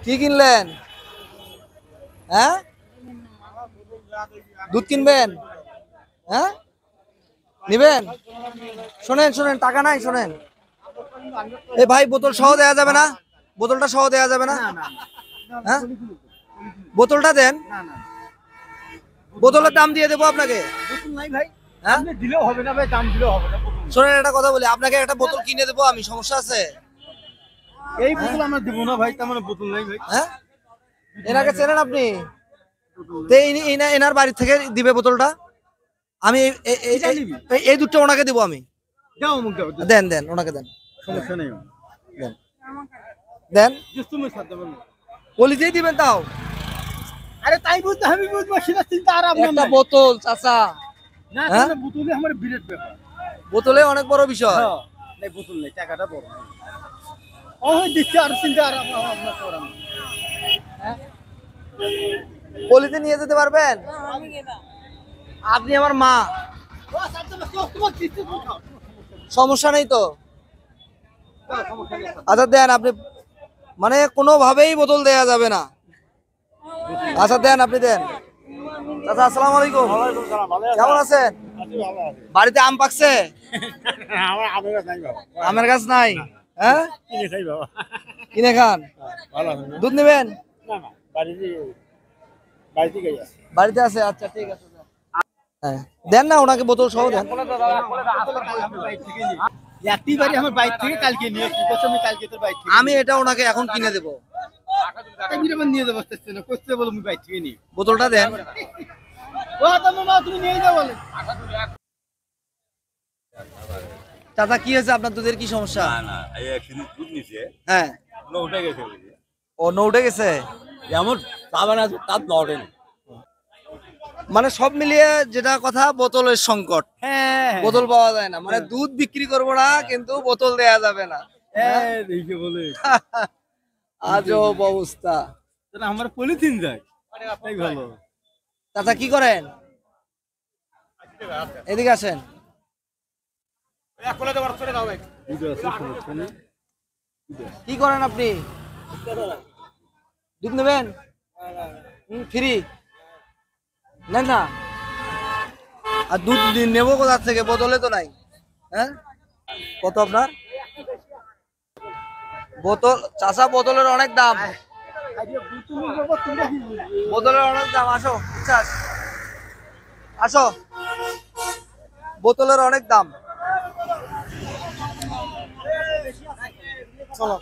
কি কিনলেন? হ্যাঁ, দুধ কিনবেন? হ্যাঁ, নিবেন? শোনেন শোনেন, টাকা নাই, শোনেন। এ ভাই, বোতল সহ দেয়া যাবে না? বোতলটা সহ দেয়া যাবে না? হ্যাঁ, বোতলটা দেন। বোতলের দাম দিয়ে দেবো আপনাকে। হ্যাঁ, দিলেও হবে না ভাই, দাম দিলেও হবে না। শোনেন, একটা কথা বলি, আপনাকে একটা বোতল কিনে দেবো আমি, সমস্যা আছে? এই বোতল আমরা দেবো না ভাই, তার মানে বোতল নাই ভাই। হ্যাঁ, এনাকে চেনেন আপনি? এনার বাড়ি থেকে দিবে বোতলটা। আমি এই দুধটা ওনাকে দেবো আমি। যাও মুখ দাও, দেন দেন, ওনাকে দেন। সমস্যা নেই। দেন দেন, তুমি সাথে বলো। কলিজেই দিবেন তাও। আরে তাই বুঝতে আমি বুঝবো, সেটা চিন্তা আর আপনার একটা নাই। বোতল চাচা, না হ্যাঁ? তাহলে বোতলে আমার বিরাট ব্যাপার। বোতলে অনেক বড় বিষয়। হ্যাঁ, নাই বোতল নেই, টাকাটা বড়। ও দিচ্ছে আর চিন্তা আর আপনার করার নেই। কলিতে নিয়ে যেতে পারবেন? আপনি আমার মা, সমস্যা নেই তো? আচ্ছা দেন আপনি, মানে কোনোভাবেই বোতল দেয়া যাবে না। আচ্ছা দেন, আপনি দেন। চাচা আসসালামু আলাইকুম, কেমন আছেন? বাড়িতে আম পাকছে? আমার আমের গাছ নাই বাবা। আমের গাছ নাই? হ্যাঁ, কিনে খাই বাবা। কিনে খান। ভালো আছে না? দুধ নেবেন? না না, বাড়িতে গিয়ে আছে। বাড়িতে আছে, আচ্ছা ঠিক আছে। হ্যাঁ, দেন না ওনাকে বোতল সহ দেন। একটি বাড়ি আমার বাইক থেকে কালকে নিয়ে আসছি, কত আমি কালকে তোর বাইক থেকে আমি এটা ওনাকে এখন কিনে দেবো। আমি যখন নিয়ে যাবো আসতে না, করতে বলো আমি বাইক থেকে নিয়ে। বোতলটা দেন। ও তোমার তুমি নিয়ে যাও বলে। চাচা কি হয়েছে, আপনার দুধের কি সমস্যা? না না, এই একদিন দুধ নিছে, হ্যাঁ, না উঠে গেছে বুঝি। ও উঠে গেছে। যেমন পাবেন আছে তার নড়ে না। মানে সব মিলিয়ে যেটা কথা, বোতলের সংকট। হ্যাঁ বোতল পাওয়া যায় না, মানে দুধ বিক্রি করবো না কিন্তু বোতল দেয়া যাবে না। হ্যাঁ, দেখে বলে আজব অবস্থা। তাহলে আমার পলিথিন যায়, তাই ভালো। চাচা কি করেন? এদিকে আসেন। কি করেন আপনি? দুধ নেবেন? ফ্রি নেন না। আর দুধ নেবো কোথা থেকে? বোতলে তো নাই। হ্যাঁ, কত আপনার বোতল? চাচা বোতলের অনেক দাম, বোতলের অনেক দাম। আসো বিশ্বাস, আসো, বোতলের অনেক দাম। চলো।